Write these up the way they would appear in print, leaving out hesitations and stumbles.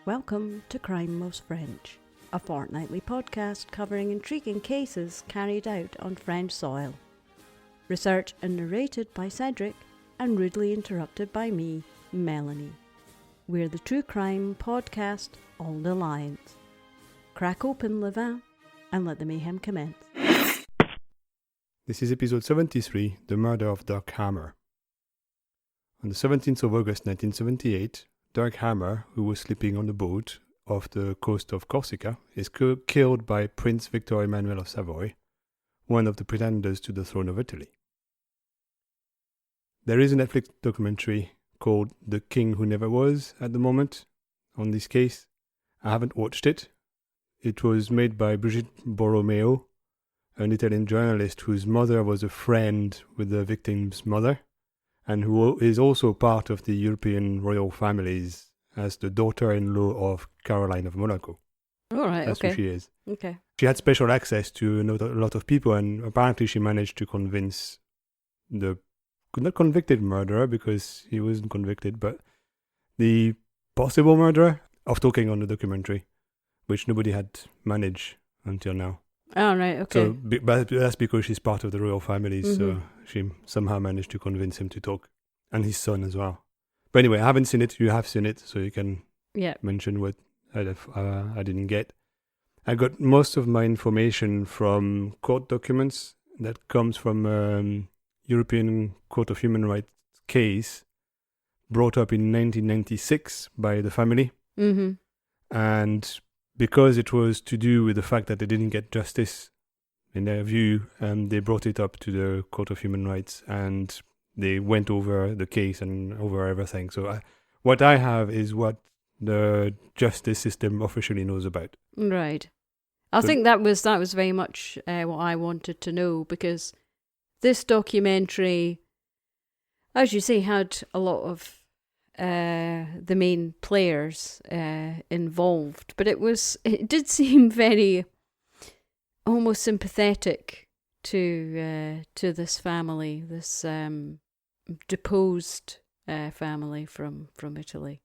Welcome to Crime Most French, a fortnightly podcast covering intriguing cases carried out on French soil. Researched and narrated by Cedric and rudely interrupted by me, Melanie. We're the true crime podcast All the Lions. Crack open le vin and let the mayhem commence. This is episode 73, The Murder of Dirk Hamer. On the 17th of August 1978, Dirk Hamer, who was sleeping on a boat off the coast of Corsica, is killed by Prince Victor-Emmanuel of Savoy, one of the pretenders to the throne of Italy. There is a Netflix documentary called The King Who Never Was at the moment on this case. I haven't watched it. It was made by Brigitte Borromeo, an Italian journalist whose mother was a friend with the victim's mother, and who is also part of the European royal families as the daughter-in-law of Caroline of Monaco. All right, That's okay. who she is. Okay. She had special access to a lot of people, and apparently she managed to convince the not convicted murderer, because he wasn't convicted, but the possible murderer of talking on the documentary, which nobody had managed until now. All right, okay. So, but that's because she's part of the royal family, so she somehow managed to convince him to talk, and his son as well. But anyway, I haven't seen it. You have seen it, so you can mention what I didn't get. I got most of my information from court documents that comes from European Court of Human Rights case brought up in 1996 by the family. Mm-hmm. And because it was to do with the fact that they didn't get justice, in their view, they brought it up to the Court of Human Rights and they went over the case and over everything. So what I have is what the justice system officially knows about. Right. I think that was very much what I wanted to know, because this documentary, as you say, had a lot of the main players involved, but it did seem very almost sympathetic to this family, this deposed family from Italy.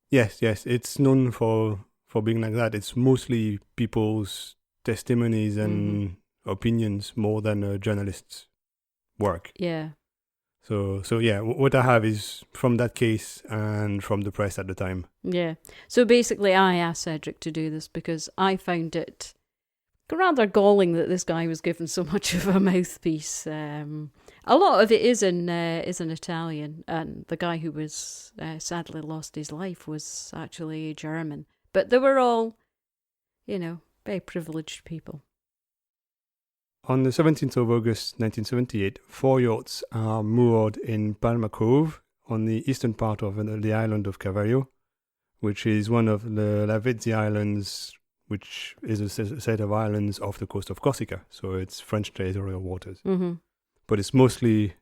Yes, it's known for being like that. It's mostly people's testimonies and opinions more than a journalist's work. Yeah. So yeah, what I have is from that case and from the press at the time. Yeah. So basically I asked Cedric to do this because I found it rather galling that this guy was given so much of a mouthpiece. A lot of it is in Italian, and the guy who was sadly lost his life was actually German. But they were all, very privileged people. On the 17th of August 1978, 4 yachts are moored in Palma Cove on the eastern part of the island of Cavallo, which is one of the Lavezzi Islands, which is a set of islands off the coast of Corsica. So it's French territorial waters. Mm-hmm. But it's mostly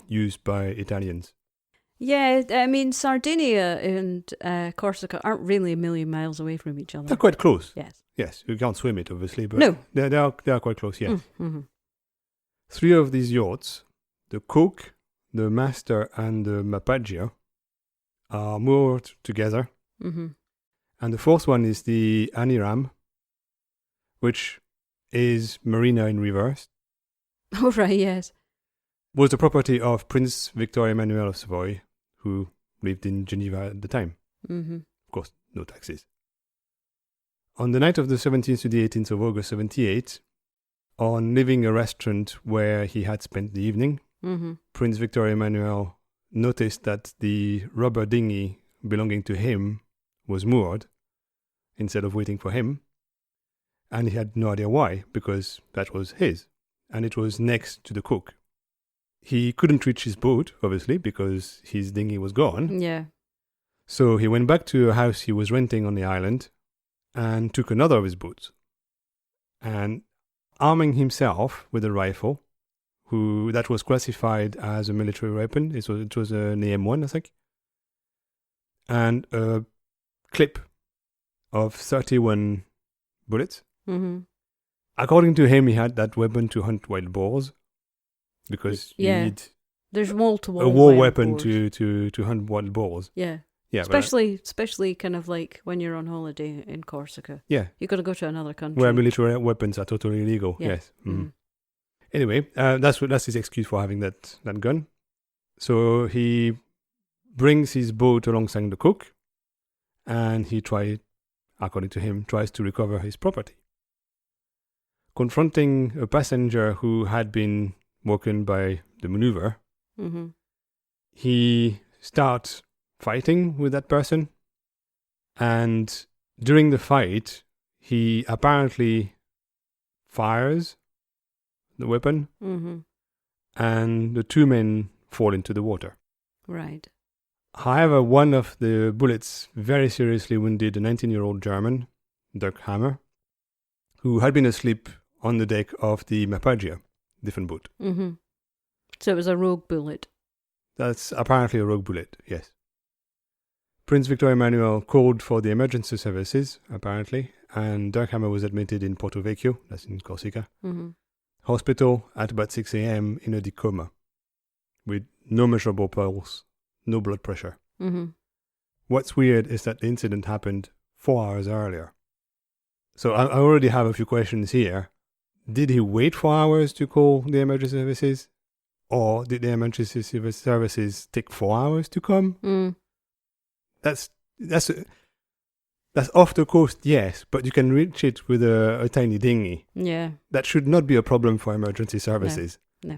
used by Italians. Yeah, I mean, Sardinia and Corsica aren't really a million miles away from each other. They're quite close. Yes, you can't swim it, obviously, but no. they are quite close, yes. Mm-hmm. 3 of these yachts, the Cook, the Master, and the Mapaggia, are moored together. Mm-hmm. And the 4th one is the Aniram, which is Marina in reverse. Oh, right, yes. Was the property of Prince Victor-Emmanuel of Savoy, who lived in Geneva at the time. Mm-hmm. Of course, no taxes. On the night of the 17th to the 18th of August 78, on leaving a restaurant where he had spent the evening, Prince Victor-Emmanuel noticed that the rubber dinghy belonging to him was moored instead of waiting for him. And he had no idea why, because that was his. And it was next to the Cook. He couldn't reach his boat, obviously, because his dinghy was gone. Yeah. So he went back to a house he was renting on the island and took another of his boats. And arming himself with a rifle, that was classified as a military weapon. It was an AM1, I think. And a clip of 31 bullets. Mm-hmm. According to him, he had that weapon to hunt wild boars. Because you need there's multiple a war weapon to hunt wild boars. Yeah. Yeah, especially kind of like when you're on holiday in Corsica. Yeah. You've got to go to another country. Where military weapons are totally illegal. Yeah. Yes. Mm. Anyway, that's his excuse for having that gun. So he brings his boat alongside the cook, and he according to him, tries to recover his property. Confronting a passenger who had been woken by the maneuver, he starts fighting with that person, and during the fight, he apparently fires the weapon, and the two men fall into the water. Right. However, one of the bullets very seriously wounded a 19-year-old German, Dirk Hamer, who had been asleep on the deck of the Mapagia, different boat. So it was a rogue bullet. That's apparently a rogue bullet, yes. Prince Victor-Emmanuel called for the emergency services, apparently, and Dirk Hamer was admitted in Porto Vecchio, that's in Corsica, hospital at about 6 a.m. in a deep coma, with no measurable pulse, no blood pressure. What's weird is that the incident happened 4 hours earlier. So I already have a few questions here. Did he wait 4 hours to call the emergency services? Or did the emergency services take 4 hours to come? That's off the coast, yes, but you can reach it with a tiny dinghy. Yeah. That should not be a problem for emergency services. No.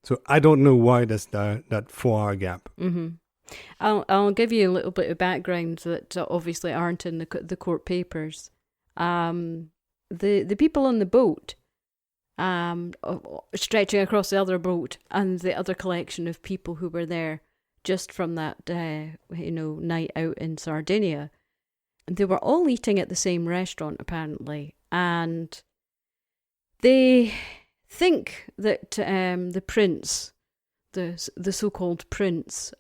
So I don't know why there's that 4 hour gap. I'll give you a little bit of background that obviously aren't in the court papers. The people on the boat, stretching across the other boat, and the other collection of people who were there just from that night out in Sardinia, they were all eating at the same restaurant apparently, and they think that the prince, the so-called prince,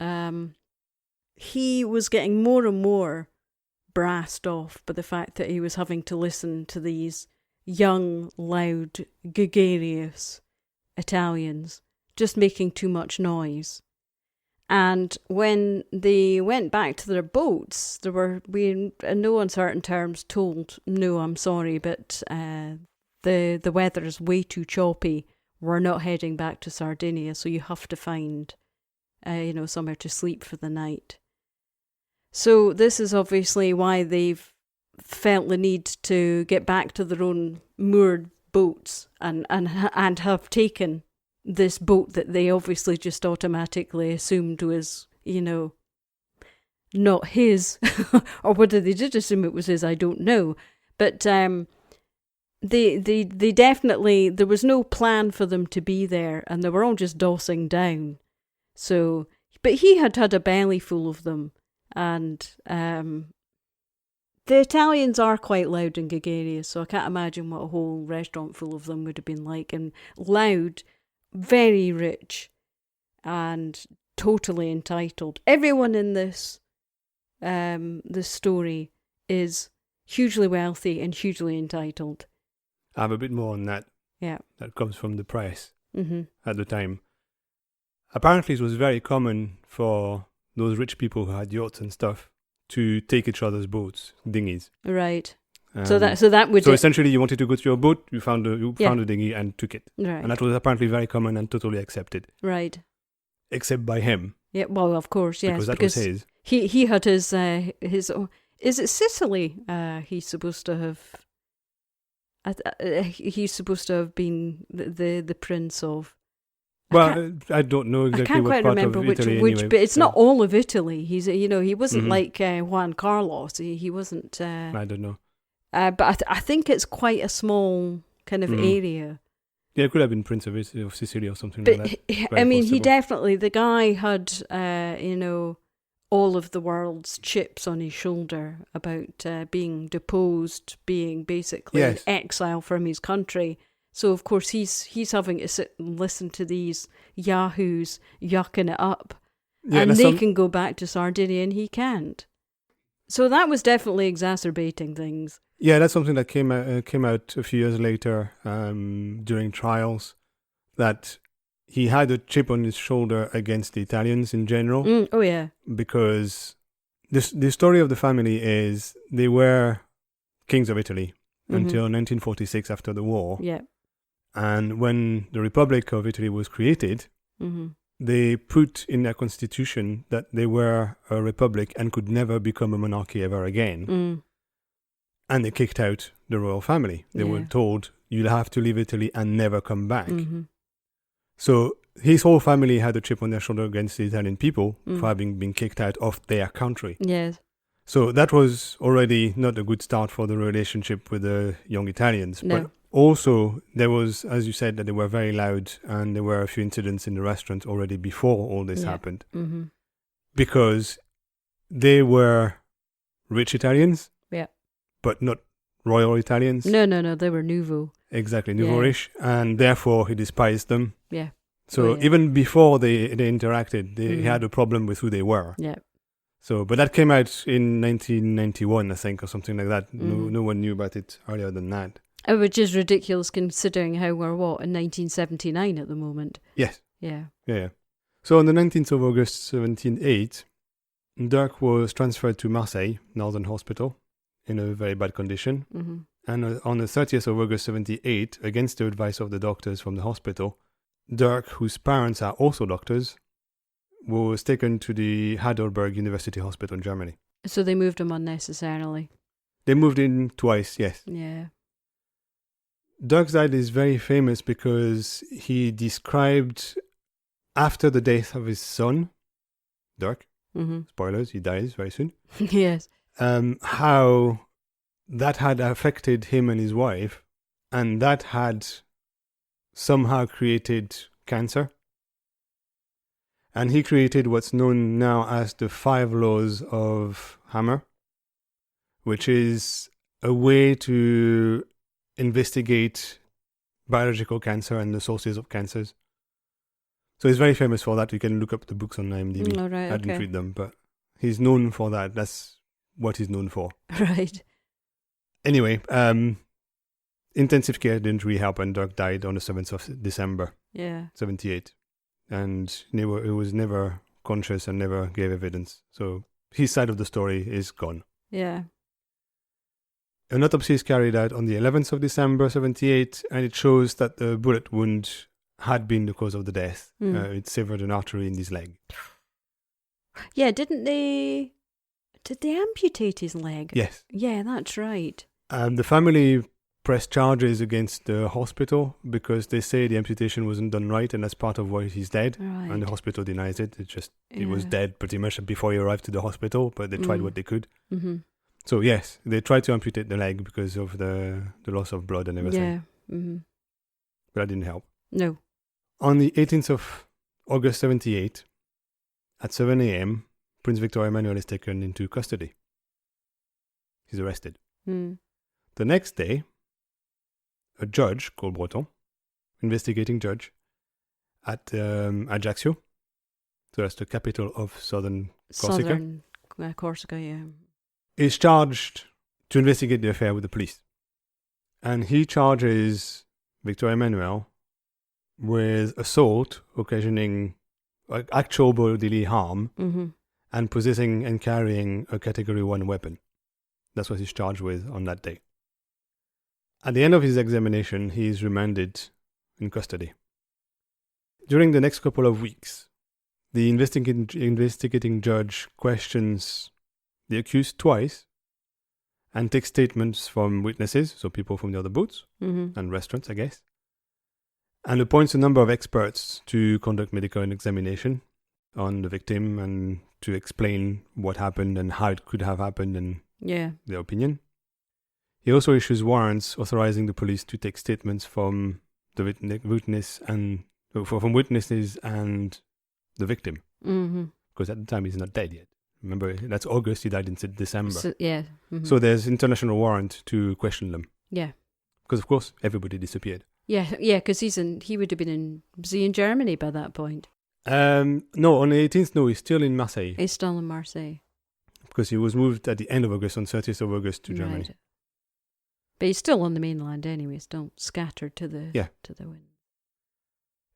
he was getting more and more brassed off by the fact that he was having to listen to these young, loud, gregarious Italians just making too much noise. And when they went back to their boats, they were, in no uncertain terms, told, "No, I'm sorry, but the weather is way too choppy. We're not heading back to Sardinia, so you have to find, somewhere to sleep for the night." So this is obviously why they've felt the need to get back to their own moored boats and have taken this boat that they obviously just automatically assumed was, not his, or whether they did assume it was his, I don't know. But they definitely, there was no plan for them to be there, and they were all just dossing down. So, but he had a belly full of them, and the Italians are quite loud and gregarious, so I can't imagine what a whole restaurant full of them would have been like. And loud, very rich, and totally entitled. Everyone in this story is hugely wealthy and hugely entitled. I have a bit more on that. Yeah. That comes from the press at the time. Apparently it was very common for those rich people who had yachts and stuff to take each other's boats, dinghies. Right. So that would. So essentially, you wanted to go to your boat, you found a dinghy and took it, right. And that was apparently very common and totally accepted. Right. Except by him. Yeah. Well, of course, yes. Because that was his. He had his. Is it Sicily? He's supposed to have. He's supposed to have been the prince of. Well, I don't know exactly. I can't what quite remember which, anyway, but it's not all of Italy. He's, he wasn't like Juan Carlos. He wasn't. I don't know. But I think it's quite a small kind of area. Yeah, it could have been Prince of Sicily or something like that. I mean, he definitely, the guy had, all of the world's chips on his shoulder about being deposed, being basically in exile from his country. So, of course, he's having to sit and listen to these yahoos yucking it up. Yeah, and they can go back to Sardinia and he can't. So that was definitely exacerbating things. Yeah, that's something that came out a few years later during trials, that he had a chip on his shoulder against the Italians in general. Oh, yeah. Because the story of the family is they were kings of Italy Mm-hmm. until 1946 after the war. Yeah. And when the Republic of Italy was created, Mm-hmm. they put in their constitution that they were a republic and could never become a monarchy ever again. Mm. And they kicked out the royal family. They were Yeah. told, you'll have to leave Italy and never come back. Mm-hmm. So his whole family had a chip on their shoulder against the Italian people Mm. for having been kicked out of their country. Yes. So that was already not a good start for the relationship with the young Italians. No. But also, there was, as you said, that they were very loud and there were a few incidents in the restaurant already before all this Yeah. happened. Mm-hmm. Because they were rich Italians. Yeah. But not royal Italians. No. They were nouveau. Exactly, nouveau-ish. And therefore, he despised them. Yeah. So yeah. even before they interacted, they Mm. had a problem with who they were. Yeah. So, but that came out in 1991, I think, or something like that. Mm. No one knew about it earlier than that. Which is ridiculous considering how we're, in 1979 at the moment. Yes. Yeah. Yeah. So on the 19th of August 1708, Dirk was transferred to Marseille, Northern Hospital, in a very bad condition. Mm-hmm. And on the 30th of August 78, against the advice of the doctors from the hospital, Dirk, whose parents are also doctors, was taken to the Heidelberg University Hospital in Germany. So they moved him unnecessarily. They moved in twice, yes. Yeah. Dirk's side is very famous because he described, after the death of his son, Dirk, Mm-hmm. spoilers, he dies very soon, Yes. how that had affected him and his wife, and that had somehow created cancer. And he created what's known now as the 5 laws of Hamer, which is a way to investigate biological cancer and the sources of cancers. So he's very famous for that. You can look up the books on IMDb. All right, I didn't okay. read them, but he's known for that. That's what he's known for. Right. Anyway, intensive care didn't really help, and Dirk died on the 7th of December, Yeah. 78. And he was never conscious and never gave evidence. So his side of the story is gone. Yeah. An autopsy is carried out on the 11th of December 78, and it shows that the bullet wound had been the cause of the death. Mm. It severed an artery in his leg. Yeah, did they amputate his leg? Yes. Yeah, that's right. The family pressed charges against the hospital because they say the amputation wasn't done right, and that's part of why he's dead. Right. And the hospital denies it. He was Yeah. dead pretty much before he arrived to the hospital, but they tried Mm. what they could. Mm-hmm. So yes, they tried to amputate the leg because of the loss of blood and everything. Yeah. Mm-hmm. But that didn't help. No. On the 18th of August 78, at 7 a.m., Prince Victor-Emmanuel is taken into custody. He's arrested. Mm. The next day, a judge called Breton, investigating judge, at Ajaccio, so that's the capital of southern Corsica, Southern Corsica, yeah. is charged to investigate the affair with the police. And he charges Victor-Emmanuel with assault, occasioning actual bodily harm, Mm-hmm. and possessing and carrying a Category 1 weapon. That's what he's charged with on that day. At the end of his examination, he is remanded in custody. During the next couple of weeks, the investigating judge questions the accused twice and takes statements from witnesses, so people from the other boats Mm-hmm. and restaurants, I guess, and appoints a number of experts to conduct medical examination on the victim and to explain what happened and how it could have happened and Yeah. their opinion. He also issues warrants authorizing the police to take statements from the witnesses and the victim, Mm-hmm. because at the time he's not dead yet. Remember, that's August, he died in December. So, yeah. Mm-hmm. So there's international warrant to question them. Yeah. Because, of course, everybody disappeared. Yeah, because he would have been in Germany by that point. No, on the 18th, no, he's still in Marseille. He's still in Marseille. Because he was moved at the end of August, on 30th of August, to Germany. Right. But he's still on the mainland anyway, still scattered to the wind.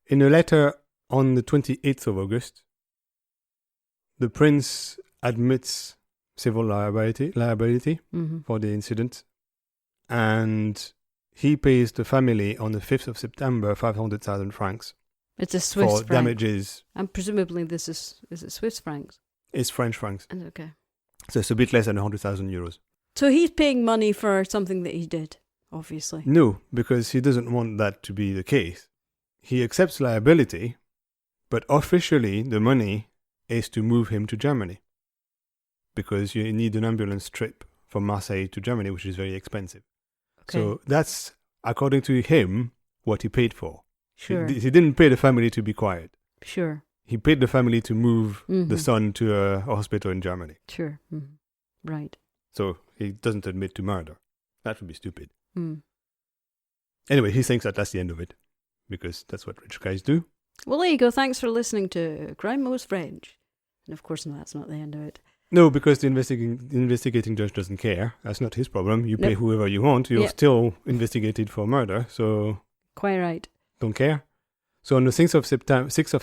In a letter on the 28th of August, the prince admits civil liability Mm-hmm. for the incident. And he pays the family on the 5th of September 500,000 francs It's a Swiss for franc. damages. And presumably this is it Swiss francs? It's French francs. Okay. So it's a bit less than 100,000 euros. So he's paying money for something that he did, obviously. No, because he doesn't want that to be the case. He accepts liability, but officially the money is to move him to Germany. Because you need an ambulance trip from Marseille to Germany, which is very expensive. Okay. So that's, according to him, what he paid for. Sure. He didn't pay the family to be quiet. Sure. He paid the family to move Mhm. the son to a hospital in Germany. Sure. Mhm. Right. So he doesn't admit to murder. That would be stupid. Mm. Anyway, he thinks that that's the end of it, because that's what rich guys do. Well, there you go. Thanks for listening to Crime Most French. And of course, no, that's not the end of it. No, because the investigating judge doesn't care. That's not his problem. You pay Nope. whoever you want. You're Yep. still investigated for murder, so Quite right. don't care. So on the 6th of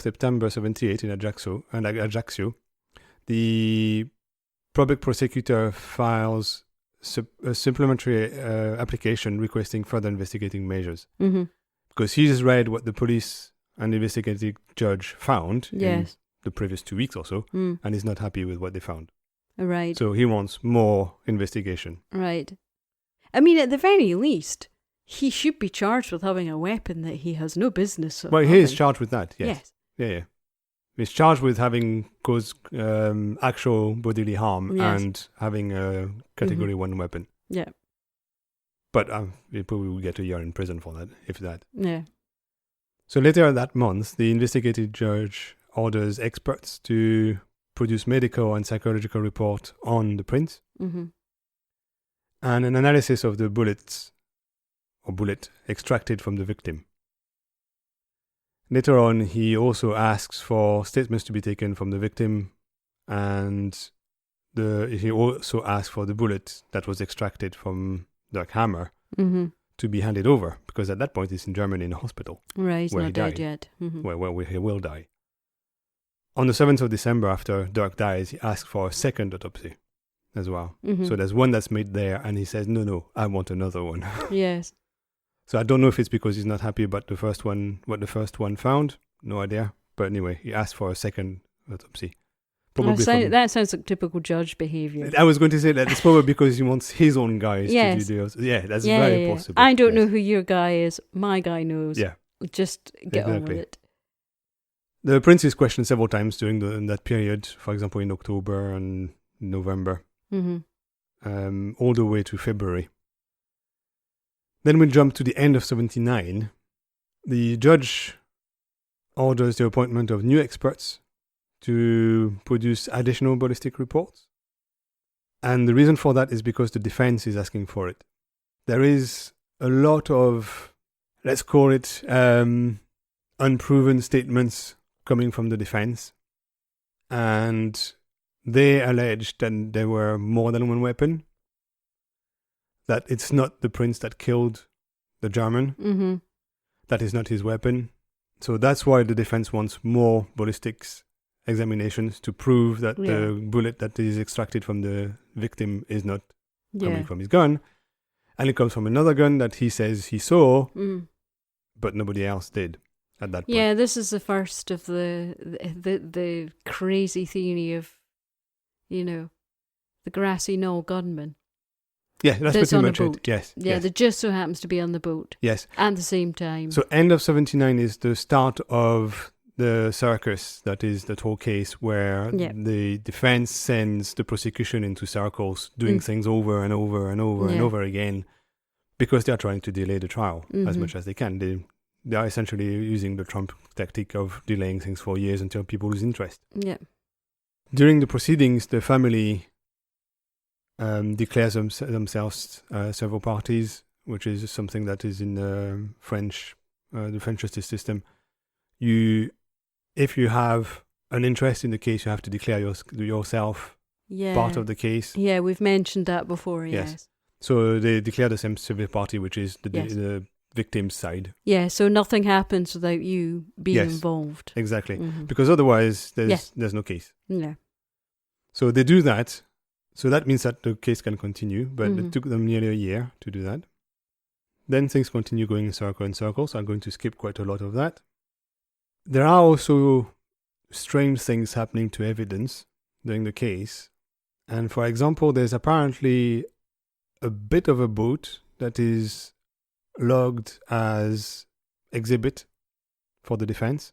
September 78 in Ajaccio, the public prosecutor files a supplementary application requesting further investigating measures. Mm-hmm. Because he just read what the police and investigating judge found in Yes. the previous 2 weeks or so, Mm. and is not happy with what they found. Right. So he wants more investigation. Right. I mean, at the very least, he should be charged with having a weapon that he has no business of Well, he having. is charged with that, yes. Yes. Yeah. He's charged with having caused actual bodily harm Yes. and having a Category 1 weapon. Yeah. But he probably will get a year in prison for that, if that. Yeah. So later that month, the investigative judge orders experts to produce medical and psychological report on the prince Mm-hmm. and an analysis of the bullet extracted from the victim. Later on, he also asks for statements to be taken from the victim, and he also asks for the bullet that was extracted from Dirk Hamer Mm-hmm. to be handed over, because at that point he's in Germany in a hospital, Right, he's Where he not dead died. yet. Mm-hmm. where he will die. On the 7th of December, after Dirk dies, he asks for a second autopsy as well. Mm-hmm. So there's one that's made there, and he says, no, I want another one. Yes. So I don't know if it's because he's not happy about what the first one found. No idea. But anyway, he asked for a second autopsy. That sounds like typical judge behaviour. I was going to say that it's probably because he wants his own guys Yes. to do the... Yeah, that's very possible. I don't Yes. know who your guy is. My guy knows. Yeah. Just get on with Exactly. it. The prince is questioned several times during that period, for example, in October and November, Mm-hmm. all the way to February. Then we jump to the end of 79. The judge orders the appointment of new experts to produce additional ballistic reports. And the reason for that is because the defense is asking for it. There is a lot of, let's call it, unproven statements coming from the defense. And they alleged that there were more than one weapon. That it's not the prince that killed the German. Mm-hmm. That is not his weapon. So that's why the defense wants more ballistics examinations to prove that the bullet that is extracted from the victim is not coming from his gun. And it comes from another gun that he says he saw, but nobody else did at that point. Yeah, this is the first of the crazy theory of, the grassy knoll gunman. Yeah, that's That's pretty on a much it. boat. Yes. Yeah, yes. that just so happens to be on the boat. Yes. At the same time. So end of 79 is the start of the circus, that is that whole case where the defense sends the prosecution into circles, doing things over and over and over and over again, because they are trying to delay the trial as much as they can. They are essentially using the Trump tactic of delaying things for years until people lose interest. Yeah. During the proceedings, the family declares themselves several parties, which is something that is in the French justice system. If you have an interest in the case, you have to declare yourself part of the case. Yeah, we've mentioned that before, yes. So they declare the same civil party, which is the victim's side. Yeah, so nothing happens without you being involved. Exactly. Because otherwise, there's no case. Yeah. So they do that, So that means that the case can continue, but it took them nearly a year to do that. Then things continue going in circles. I'm going to skip quite a lot of that. There are also strange things happening to evidence during the case. And for example, there's apparently a bit of a boat that is logged as exhibit for the defense.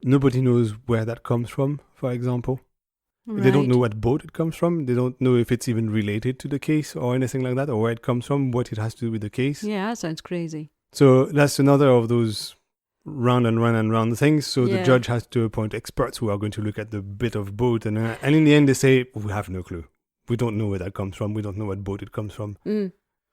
Nobody knows where that comes from, for example. Right. They don't know what boat it comes from. They don't know if it's even related to the case or anything like that, or where it comes from, what it has to do with the case. Yeah, that sounds crazy. So that's another of those round and round and round things. So the judge has to appoint experts who are going to look at the bit of boat. And in the end, they say, we have no clue. We don't know where that comes from. We don't know what boat it comes from.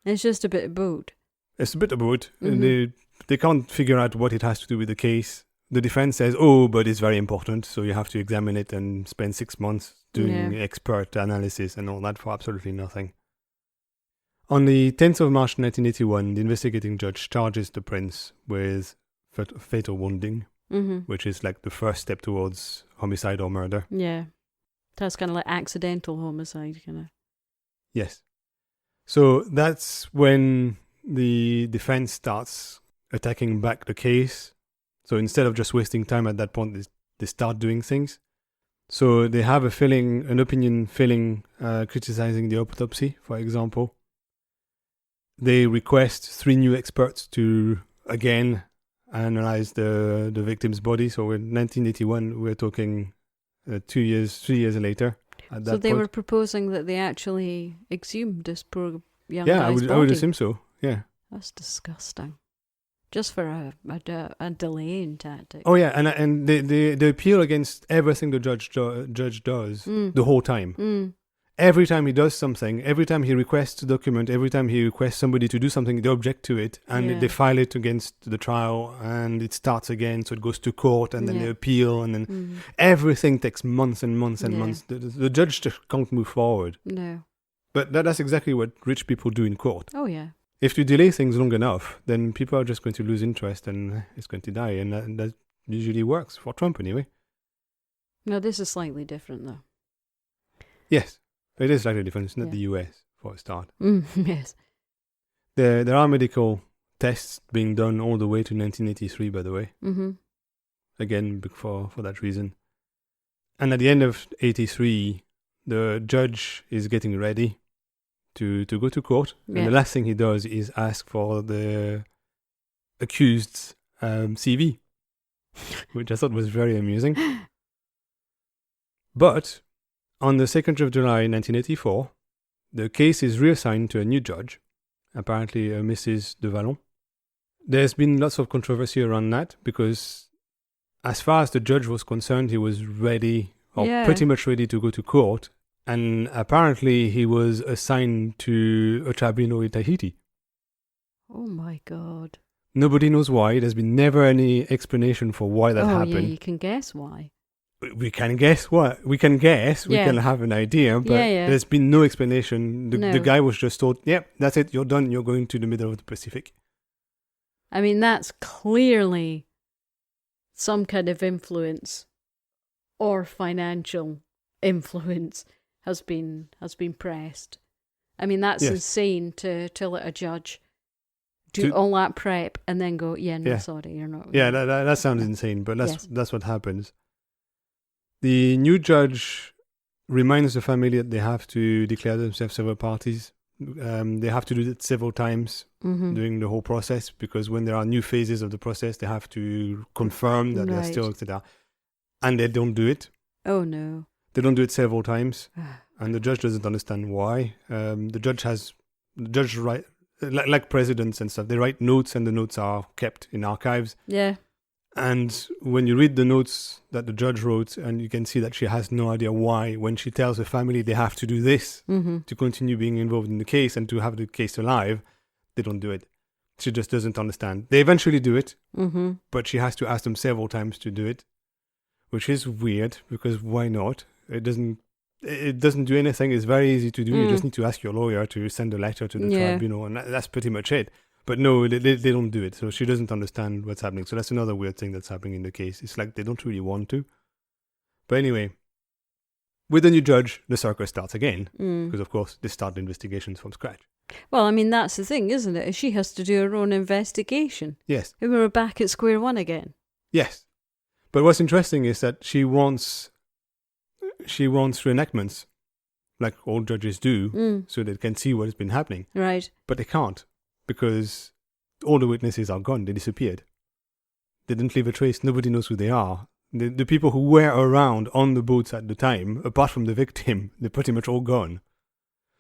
It's just a bit of boat. It's a bit of boat. And they can't figure out what it has to do with the case. The defense says, but it's very important, so you have to examine it and spend 6 months doing expert analysis and all that for absolutely nothing. On the 10th of March 1981, the investigating judge charges the prince with fatal wounding, which is like the first step towards homicide or murder. Yeah. That's kind of like accidental homicide, kind of. Yes. So that's when the defense starts attacking back the case. So instead of just wasting time at that point, they start doing things. So they have an opinion filling, criticizing the autopsy, for example. They request 3 new experts to, again, analyze the victim's body. So in 1981, we're talking 3 years later. At that so they point. were proposing that they actually exhumed this poor young guy's body. I would assume so, yeah. That's disgusting. Just for a delaying tactic. Oh yeah, and they appeal against everything the judge does the whole time. Every time he does something, every time he requests a document, every time he requests somebody to do something, they object to it and they file it against the trial and it starts again, so it goes to court and then they appeal and then everything takes months and months and months. The judge just can't move forward. No. But that's exactly what rich people do in court. Oh yeah. If you delay things long enough, then people are just going to lose interest and it's going to die. And that usually works, for Trump anyway. No, this is slightly different though. Yes, it is slightly different. It's not the US, for a start. Yes. There are medical tests being done all the way to 1983, by the way. Again, for that reason. And at the end of 83, the judge is getting ready to go to court, and the last thing he does is ask for the accused's CV, which I thought was very amusing. But on the 2nd of July 1984, the case is reassigned to a new judge, apparently Mrs. de Vallon. There's been lots of controversy around that because as far as the judge was concerned, he was ready, or pretty much ready to go to court. And apparently he was assigned to a tribunal in Tahiti. Oh my God. Nobody knows why. There's been never any explanation for why that happened. Yeah, you can guess why. We can guess what? We can guess. We can have an idea, but there's been no explanation. The guy was just told, yep, that's it, you're done, you're going to the middle of the Pacific. I mean, that's clearly some kind of influence or financial influence has been pressed. I mean, that's insane to let a judge do all that prep and then go, sorry, you're not. Yeah, that sounds insane, but that's what happens. The new judge reminds the family that they have to declare themselves several parties. They have to do it several times during the whole process because when there are new phases of the process, they have to confirm that they're still, etc. And they don't do it. Oh, no. They don't do it several times, and the judge doesn't understand why. The judge write, like presidents and stuff, they write notes, and the notes are kept in archives. Yeah. And when you read the notes that the judge wrote, and you can see that she has no idea why, when she tells the family they have to do this to continue being involved in the case and to have the case alive, they don't do it. She just doesn't understand. They eventually do it, but she has to ask them several times to do it, which is weird because why not? It doesn't do anything. It's very easy to do. You just need to ask your lawyer to send a letter to the tribunal, and that's pretty much it. But no, they don't do it. So she doesn't understand what's happening. So that's another weird thing that's happening in the case. It's like they don't really want to. But anyway, with a new judge, the circus starts again. Because, of course, they start the investigations from scratch. Well, I mean, that's the thing, isn't it? She has to do her own investigation. Yes. And we're back at square one again. Yes. But what's interesting is that she wants reenactments, like all judges do, so they can see what has been happening. Right. But they can't, because all the witnesses are gone. They disappeared. They didn't leave a trace. Nobody knows who they are. The people who were around on the boats at the time, apart from the victim, they're pretty much all gone.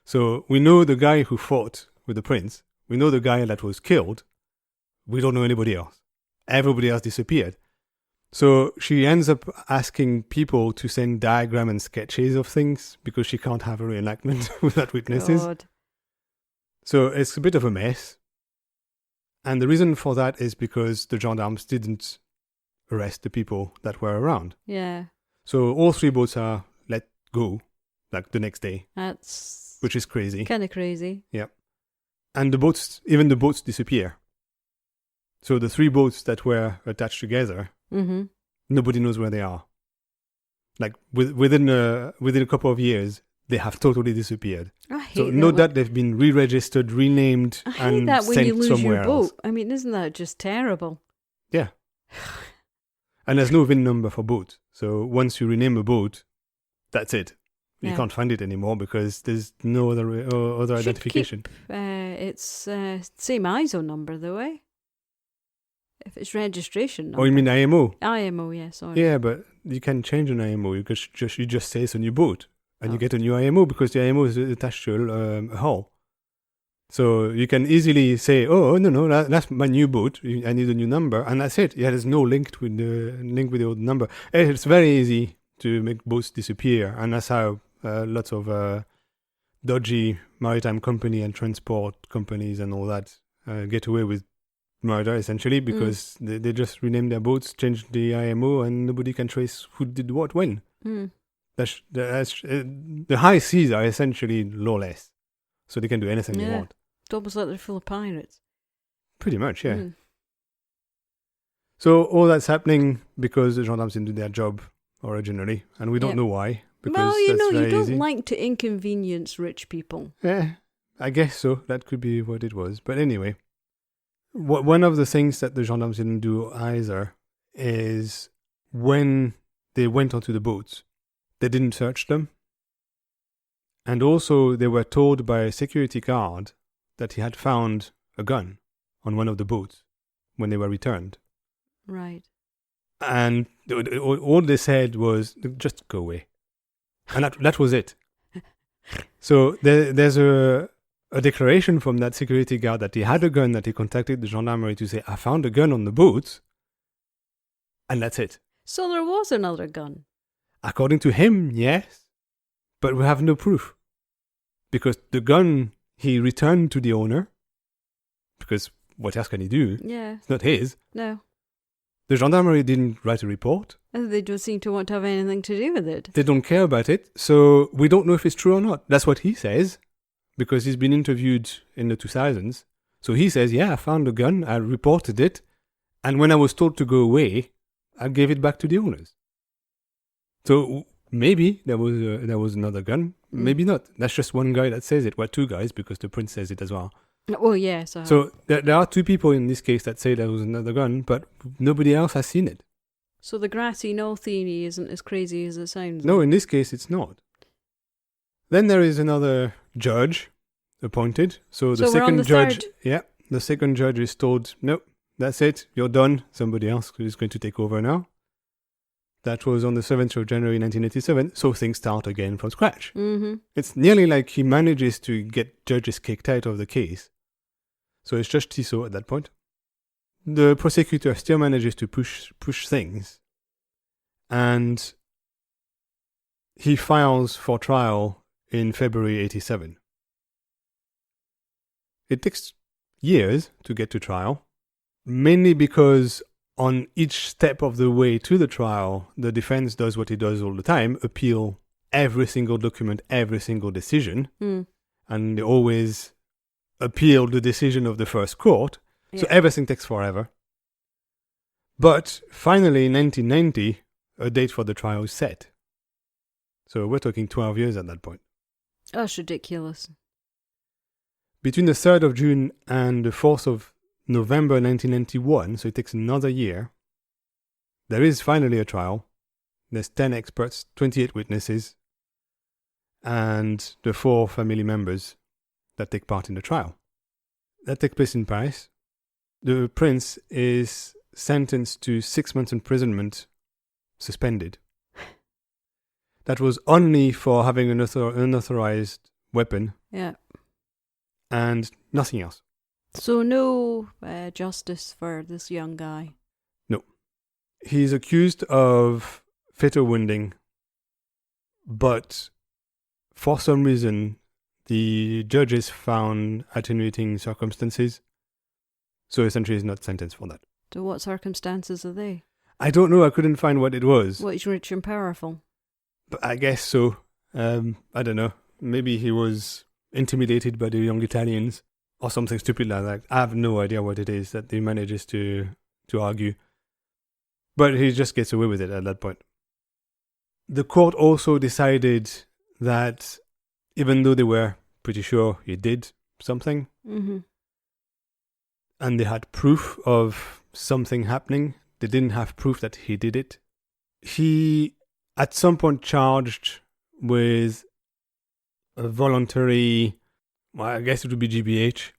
So we know the guy who fought with the prince. We know the guy that was killed. We don't know anybody else. Everybody else disappeared. So she ends up asking people to send diagram and sketches of things because she can't have a reenactment without witnesses. God. So it's a bit of a mess. And the reason for that is because the gendarmes didn't arrest the people that were around. Yeah. So all 3 boats are let go, like the next day. Which is crazy. Kind of crazy. Yeah. And even the boats disappear. So the 3 boats that were attached together, nobody knows where they are. Like within a couple of years, they have totally disappeared. I hate so that. Know that they've been re-registered, renamed, I hate and that when sent you lose somewhere your boat. else. I mean, isn't that just terrible? Yeah. And there's no VIN number for boat. So once you rename a boat, that's it. You can't find it anymore because there's no other identification. It's same ISO number though, eh? If it's registration number. Oh, you mean IMO? IMO, yeah, sorry. Yeah, but you can change an IMO. You just say it's a new boat, and you get a new IMO because the IMO is attached to a hull. So you can easily say, "Oh no, that's my new boat. I need a new number," and that's it. Yeah, there's no link with the old number. It's very easy to make boats disappear, and that's how lots of dodgy maritime company and transport companies and all that get away with murder, essentially, because they just rename their boats, change the IMO, and nobody can trace who did what when. The high seas are essentially lawless, so they can do anything they want. It's almost like they're full of pirates. Pretty much, yeah. So all that's happening because the gendarmes didn't do their job originally, and we don't know why. Because you don't easy. like to inconvenience rich people. Yeah, I guess so. That could be what it was. But anyway, one of the things that the gendarmes didn't do either is when they went onto the boats, they didn't search them. And also they were told by a security guard that he had found a gun on one of the boats when they were returned. Right. And all they said was, just go away. And that was it. So there's a declaration from that security guard that he had a gun, that he contacted the gendarmerie to say, I found a gun on the boat. And that's it. So there was another gun? According to him, yes. But we have no proof. Because the gun he returned to the owner. Because what else can he do? Yeah. It's not his. No. The gendarmerie didn't write a report. They don't seem to want to have anything to do with it. They don't care about it. So we don't know if it's true or not. That's what he says. Because he's been interviewed in the 2000s. So he says, yeah, I found a gun. I reported it. And when I was told to go away, I gave it back to the owners. So maybe there was another gun. Maybe not. That's just one guy that says it. Well, 2 guys, because the prince says it as well. Well, yes. So there are 2 people in this case that say there was another gun, but nobody else has seen it. So the grassy knoll theory isn't as crazy as it sounds. No, in this case it's not. Then there is another judge appointed. So the second judge, the second judge is told, nope, that's it, you're done. Somebody else is going to take over now. That was on the 7th of January 1987, so things start again from scratch. Mm-hmm. It's nearly like he manages to get judges kicked out of the case. So it's just Tissot at that point. The prosecutor still manages to push things. And he files for trial in February 87. It takes years to get to trial, mainly because on each step of the way to the trial, the defense does what it does all the time, appeal every single document, every single decision, and they always appeal the decision of the first court, so everything takes forever. But finally, in 1990, a date for the trial is set. So we're talking 12 years at that point. That's ridiculous. Between the 3rd of June and the 4th of November 1991, so it takes another year, there is finally a trial. There's 10 experts, 28 witnesses, and the 4 family members that take part in the trial. That takes place in Paris. The prince is sentenced to 6 months imprisonment, suspended. That was only for having an unauthorized weapon. Yeah. And nothing else. So no justice for this young guy. No. He's accused of fatal wounding, but for some reason, the judges found attenuating circumstances. So essentially he's not sentenced for that. So what circumstances are they? I don't know. I couldn't find what it was. What, he's rich and powerful? But I guess so. I don't know. Maybe he was intimidated by the young Italians or something stupid like that. I have no idea what it is that he manages to argue. But he just gets away with it at that point. The court also decided that even though they were pretty sure he did something, and they had proof of something happening, they didn't have proof that he did it. He, at some point, charged with a voluntary, well, I guess it would be GBH.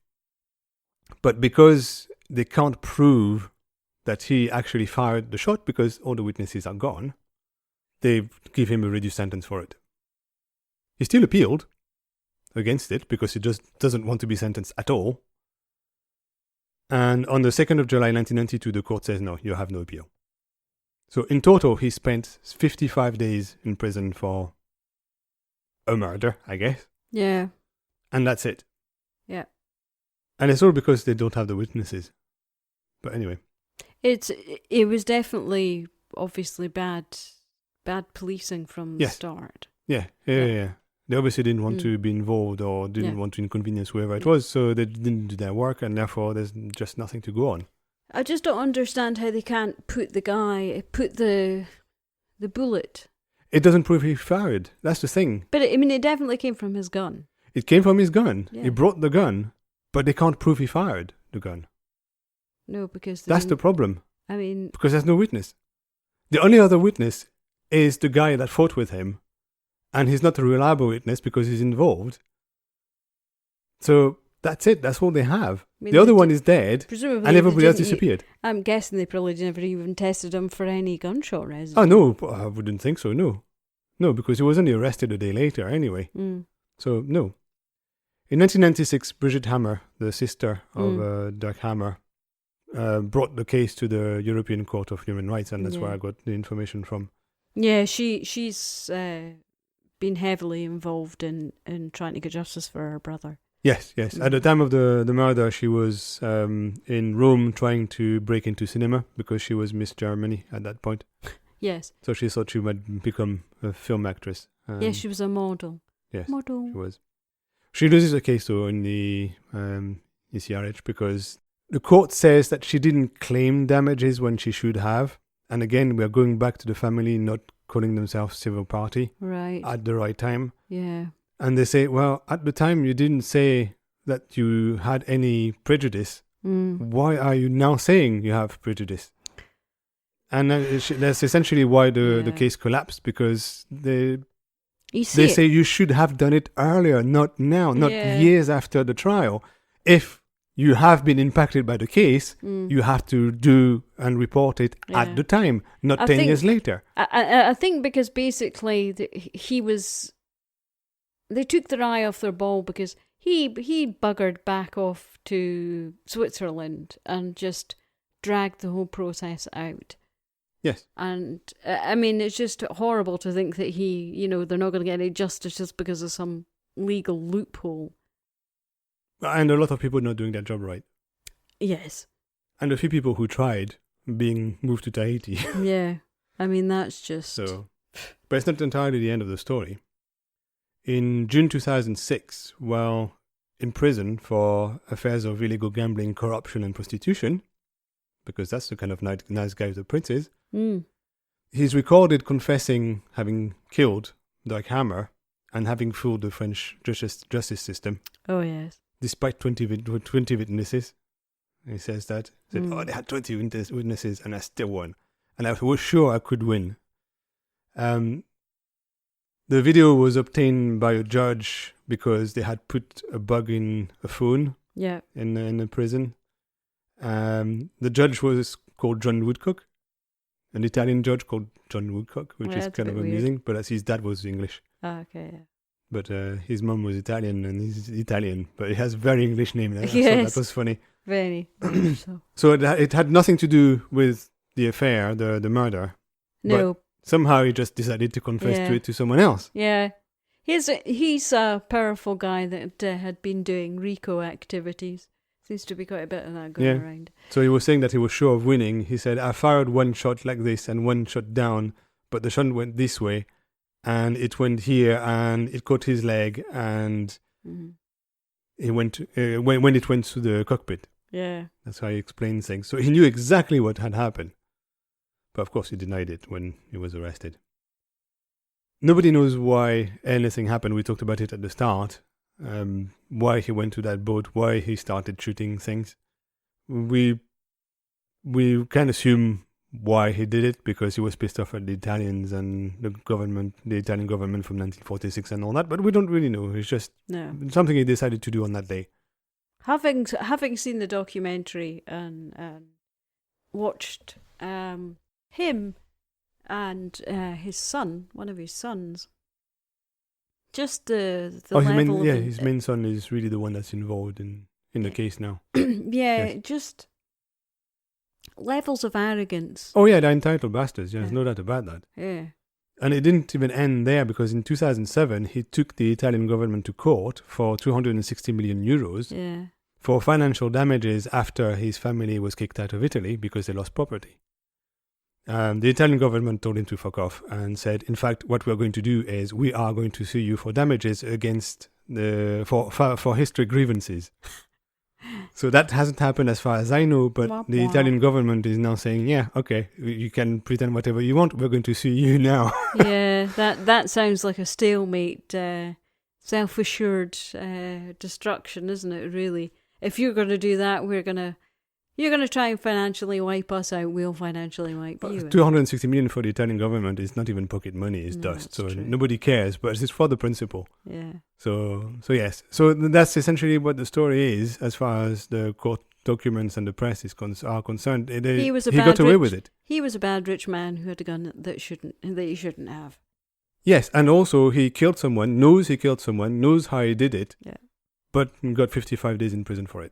But because they can't prove that he actually fired the shot because all the witnesses are gone, they give him a reduced sentence for it. He still appealed against it because he just doesn't want to be sentenced at all. And on the 2nd of July 1992, the court says, no, you have no appeal. So in total, he spent 55 days in prison for a murder, I guess. Yeah. And that's it. Yeah. And it's all because they don't have the witnesses. But anyway. It was definitely, obviously, bad policing from the start. Yeah. They obviously didn't want to be involved or didn't want to inconvenience whoever it was, so they didn't do their work, and therefore there's just nothing to go on. I just don't understand how they can't put the bullet. It doesn't prove he fired. That's the thing. But it definitely came from his gun. It came from his gun. Yeah. He brought the gun, but they can't prove he fired the gun. No, because that's the problem. Because there's no witness. The only other witness is the guy that fought with him, and he's not a reliable witness because he's involved. So that's it. That's all they have. The other one is dead, and everybody else disappeared. I'm guessing they probably never even tested him for any gunshot residue. Oh, no, I wouldn't think so, no. No, because he was only arrested a day later anyway. So, no. In 1996, Brigitte Hamer, the sister of Dirk Hamer, brought the case to the European Court of Human Rights, and that's where I got the information from. Yeah, she's been heavily involved in trying to get justice for her brother. Yes. At the time of the murder, she was in Rome trying to break into cinema because she was Miss Germany at that point. Yes. So she thought she might become a film actress. Yes, she was a model. Yes, model. She was. She loses the case, though, in the ECRH because the court says that she didn't claim damages when she should have. And again, we are going back to the family not calling themselves civil party at the right time. Yeah. And they say, well, at the time you didn't say that you had any prejudice. Why are you now saying you have prejudice? And that's essentially why the case collapsed, because they say you should have done it earlier, not now, not years after the trial. If you have been impacted by the case, you have to do and report it at the time, not 10 years later. I think because basically they took their eye off their ball because he buggered back off to Switzerland and just dragged the whole process out. Yes. And it's just horrible to think that they're not going to get any justice just because of some legal loophole. And a lot of people not doing their job right. Yes. And a few people who tried being moved to Tahiti. Yeah. That's just... So, but it's not entirely the end of the story. In June 2006, while in prison for affairs of illegal gambling, corruption and prostitution, because that's the kind of nice guy the prince is, he's recorded confessing having killed Dirk Hamer, and having fooled the French justice system. Oh, yes. Despite 20 witnesses. He says that. He said, they had 20 witnesses and I still won. And I was sure I could win. The video was obtained by a judge because they had put a bug in a phone in a prison. The judge was called John Woodcock, an Italian judge called John Woodcock, which is kind of amusing, but as his dad was English. Ah, okay, yeah. But his mum was Italian and he's Italian, but it has a very English name. Yes. So that was funny. Very so. So it had nothing to do with the affair, the murder. No. But somehow he just decided to confess to it to someone else. Yeah. He's a powerful guy that had been doing RICO activities. Seems to be quite a bit of that going around. So he was saying that he was sure of winning. He said, I fired one shot like this and one shot down, but the shot went this way and it went here and it caught his leg and he went when it went to the cockpit. Yeah. That's how he explained things. So he knew exactly what had happened. But of course he denied it when he was arrested. Nobody knows why anything happened. We talked about it at the start. Why he went to that boat, why he started shooting things. We can assume why he did it, because he was pissed off at the Italians and the Italian government from 1946 and all that, but we don't really know. It's just something he decided to do on that day. Having seen the documentary and watched him and his son, one of his sons, just the level. His main son is really the one that's involved in the case now. Just levels of arrogance. Oh yeah, they're entitled bastards. There's no doubt about that. Yeah. And it didn't even end there, because in 2007 he took the Italian government to court for 260 million euros for financial damages after his family was kicked out of Italy because they lost property. The Italian government told him to fuck off and said, in fact, what we're going to do is we are going to sue you for damages against for historic grievances. So that hasn't happened as far as I know, but the Italian government is now saying, yeah, okay, you can pretend whatever you want, we're going to sue you now. Yeah, that sounds like a stalemate, self-assured destruction, isn't it, really? If you're going to do that, you're going to try and financially wipe us out, we'll financially wipe you out. 260 million for the Italian government is not even pocket money, it's dust. So true. Nobody cares, but it's for the principle. Yeah. So yes. So that's essentially what the story is as far as the court documents and the press are concerned. He got away with it. He was a bad rich man who had a gun that he shouldn't have. Yes, and also he killed someone, knows how he did it, but got 55 days in prison for it.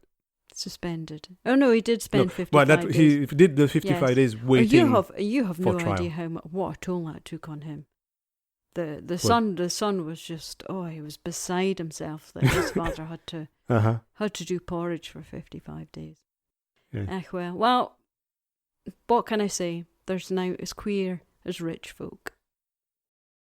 Suspended. Oh no, he did spend 55 days. He did the 55 days waiting. You have no trial. idea what a toll that took on him. The son was just he was beside himself that his father had to do porridge for 55 days. Yeah. Well, what can I say? There's now as queer as rich folk.